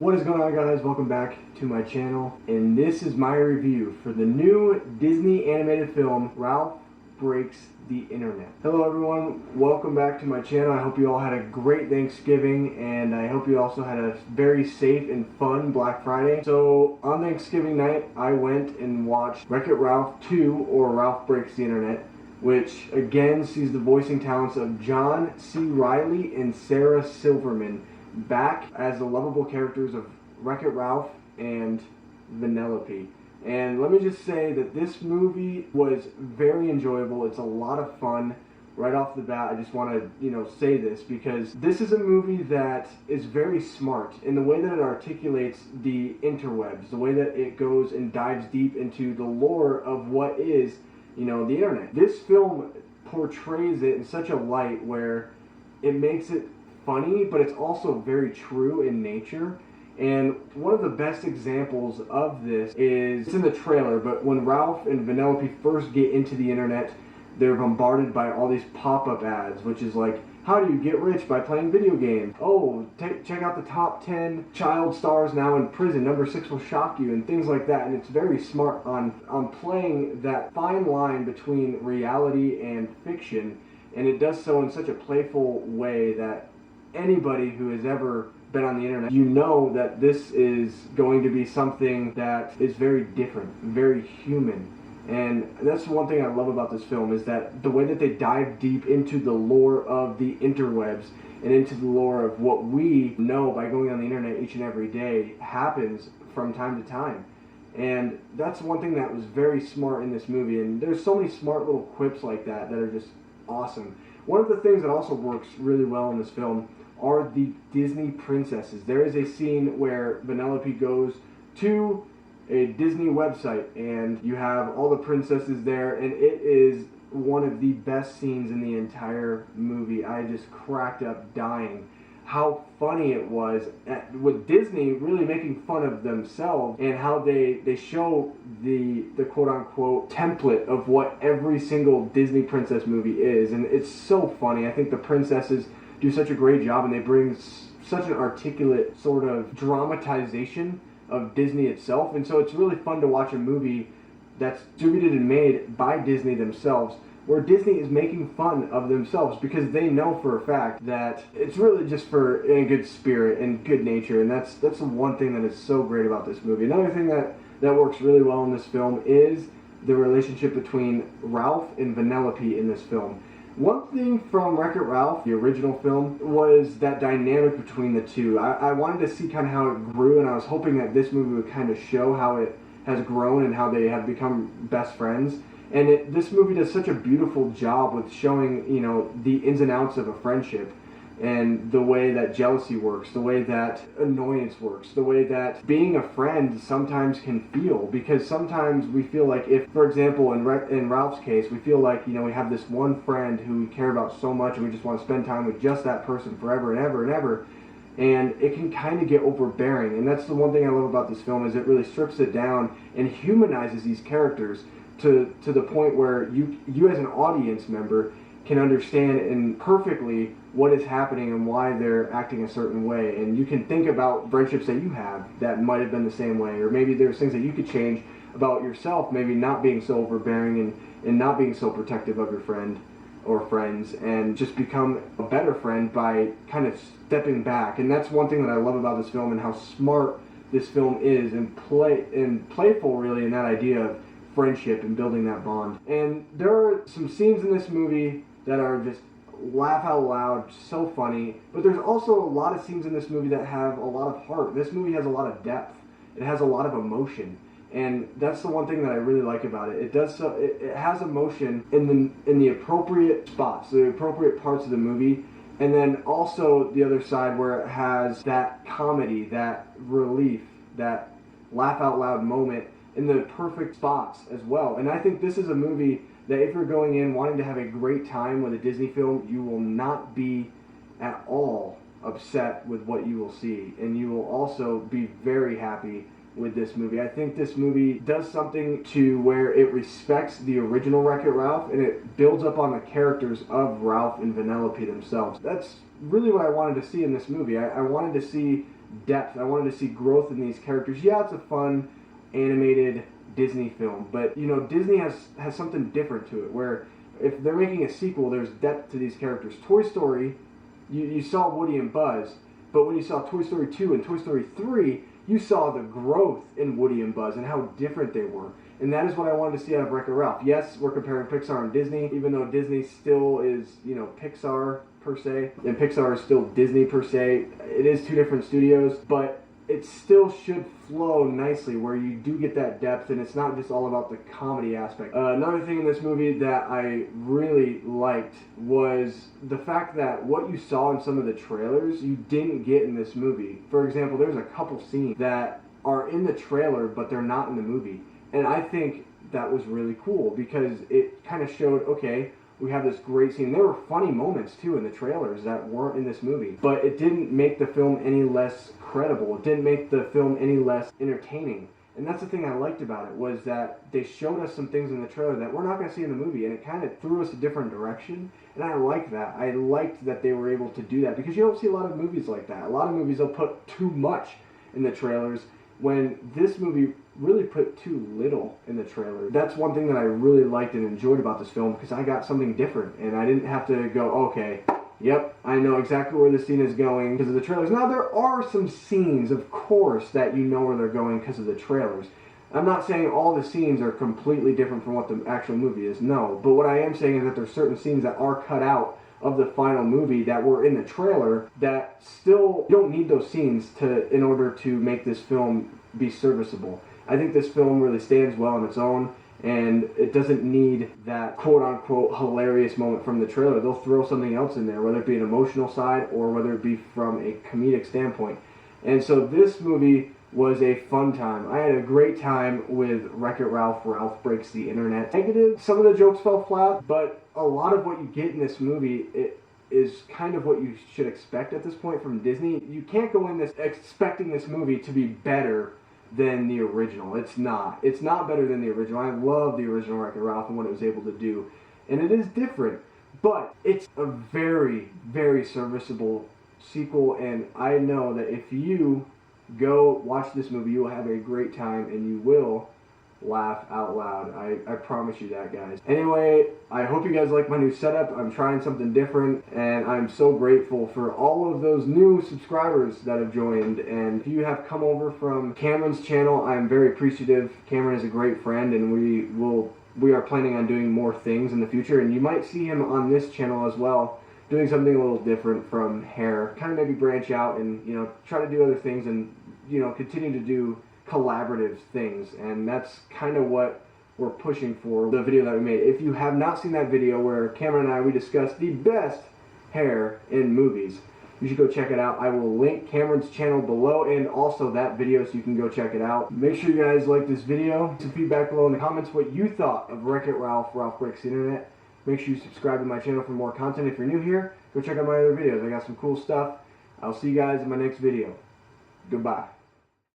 What is going on, guys? Welcome back to my channel, and this is my review for the new Disney animated film Ralph Breaks the Internet. Hello everyone, welcome back to my channel. I hope you all had a great Thanksgiving, and I hope you also had a very safe and fun Black Friday. So on Thanksgiving night, I went and watched Wreck-It Ralph 2, or Ralph Breaks the Internet, which again sees the voicing talents of John C. Reilly and Sarah Silverman back as the lovable characters of Wreck-It Ralph and Vanellope. And let me just say that this movie was very enjoyable. It's a lot of fun. Right off the bat, I just want to, say this because this is a movie that is very smart in the way that it articulates the interwebs, the way that it goes and dives deep into the lore of what is, the internet. This film portrays it in such a light where it makes it funny, but it's also very true in nature. And one of the best examples of this is, it's in the trailer, but when Ralph and Vanellope first get into the internet, they're bombarded by all these pop-up ads, which is like, how do you get rich by playing video games? Oh, check out the top 10 child stars now in prison. Number 6 will shock you, and things like that. And it's very smart on playing that fine line between reality and fiction. And it does so in such a playful way that anybody who has ever been on the internet, you know that this is going to be something that is very different, very human. And that's one thing I love about this film, is that the way that they dive deep into the lore of the interwebs and into the lore of what we know by going on the internet each and every day happens from time to time. And that's one thing that was very smart in this movie, and there's so many smart little quips like that that are just awesome. One of the things that also works really well in this film are the Disney princesses. There is a scene where Vanellope goes to a Disney website and you have all the princesses there, and it is one of the best scenes in the entire movie. I just cracked up dying how funny it was with Disney really making fun of themselves, and how they show the quote-unquote template of what every single Disney princess movie is, and it's so funny. I think the princesses do such a great job, and they bring such an articulate sort of dramatization of Disney itself, and so it's really fun to watch a movie that's distributed and made by Disney themselves, where Disney is making fun of themselves because they know for a fact that it's really just for in a good spirit and good nature, and that's the one thing that is so great about this movie. Another thing that works really well in this film is the relationship between Ralph and Vanellope in this film. One thing from Wreck-It Ralph, the original film, was that dynamic between the two. I wanted to see kind of how it grew, and I was hoping that this movie would kind of show how it has grown and how they have become best friends. And this movie does such a beautiful job with showing, the ins and outs of a friendship, and the way that jealousy works, the way that annoyance works, the way that being a friend sometimes can feel. Because sometimes we feel like, if, for example, in Ralph's case, we feel like, we have this one friend who we care about so much, and we just want to spend time with just that person forever and ever and ever. And it can kind of get overbearing. And that's the one thing I love about this film, is it really strips it down and humanizes these characters to the point where you as an audience member can understand and perfectly what is happening and why they're acting a certain way. And you can think about friendships that you have that might have been the same way, or maybe there's things that you could change about yourself, maybe not being so overbearing and not being so protective of your friend or friends, and just become a better friend by kind of stepping back. And that's one thing that I love about this film, and how smart this film is, and playful really in that idea of friendship and building that bond. And there are some scenes in this movie that are just laugh out loud, so funny, but there's also a lot of scenes in this movie that have a lot of heart. This movie has a lot of depth. It has a lot of emotion, and that's the one thing that I really like about it. It has emotion in the appropriate spots, the appropriate parts of the movie, and then also the other side where it has that comedy, that relief, that laugh out loud moment in the perfect spots as well. And I think this is a movie that, if you're going in wanting to have a great time with a Disney film, you will not be at all upset with what you will see, and you will also be very happy with this movie. I think this movie does something to where it respects the original Wreck-It Ralph, and it builds up on the characters of Ralph and Vanellope themselves. That's really what I wanted to see in this movie. I wanted to see depth. I wanted to see growth in these characters. Yeah, it's a fun animated Disney film, but you know, Disney has something different to it, where if they're making a sequel, there's depth to these characters. Toy Story, you saw Woody and Buzz, but when you saw Toy Story 2 and Toy Story 3, you saw the growth in Woody and Buzz and how different they were. And that is what I wanted to see out of Wreck-It Ralph. Yes, we're comparing Pixar and Disney, even though Disney still is, you know, Pixar per se, and Pixar is still Disney per se. It is two different studios, but it still should flow nicely where you do get that depth and it's not just all about the comedy aspect. Another thing in this movie that I really liked was the fact that what you saw in some of the trailers you didn't get in this movie. For example, there's a couple scenes that are in the trailer but they're not in the movie. And I think that was really cool because it kind of showed, okay, we have this great scene. There were funny moments too in the trailers that weren't in this movie, but it didn't make the film any less credible. It didn't make the film any less entertaining. And that's the thing I liked about it, was that they showed us some things in the trailer that we're not going to see in the movie, and it kind of threw us a different direction. And I liked that. I liked that they were able to do that, because you don't see a lot of movies like that. A lot of movies, they'll put too much in the trailers, when this movie really put too little in the trailer. That's one thing that I really liked and enjoyed about this film, because I got something different, and I didn't have to go, okay, yep, I know exactly where the scene is going because of the trailers. Now, there are some scenes, of course, that you know where they're going because of the trailers. I'm not saying all the scenes are completely different from what the actual movie is, no. But what I am saying is that there's certain scenes that are cut out of the final movie that were in the trailer that still, you don't need those scenes in order to make this film be serviceable. I think this film really stands well on its own, and it doesn't need that quote-unquote hilarious moment from the trailer. They'll throw something else in there, whether it be an emotional side or whether it be from a comedic standpoint. And so this movie was a fun time. I had a great time with Wreck-It Ralph, Ralph Breaks the Internet. Negative, some of the jokes fell flat, but a lot of what you get in this movie, it is kind of what you should expect at this point from Disney. You can't go in this expecting this movie to be better than the original. It's not. It's not better than the original. I love the original Wreck-It Ralph and what it was able to do. And it is different, but it's a very, very serviceable sequel, and I know that if you go watch this movie, you will have a great time and you will laugh out loud. I promise you that, guys. Anyway, I hope you guys like my new setup. I'm trying something different, and I'm so grateful for all of those new subscribers that have joined. And if you have come over from Cameron's channel, I'm very appreciative. Cameron is a great friend, and we are planning on doing more things in the future, and you might see him on this channel as well, doing something a little different from hair. Kind of maybe branch out and, you know, try to do other things and, you know, continue to do collaborative things, and that's kind of what we're pushing for the video that we made. If you have not seen that video where Cameron and I, we discussed the best hair in movies, you should go check it out. I will link Cameron's channel below and also that video so you can go check it out. Make sure you guys like this video. Some feedback below in the comments what you thought of Wreck-It Ralph, Ralph Breaks the Internet. Make sure you subscribe to my channel for more content. If you're new here, go check out my other videos. I got some cool stuff. I'll see you guys in my next video. Goodbye.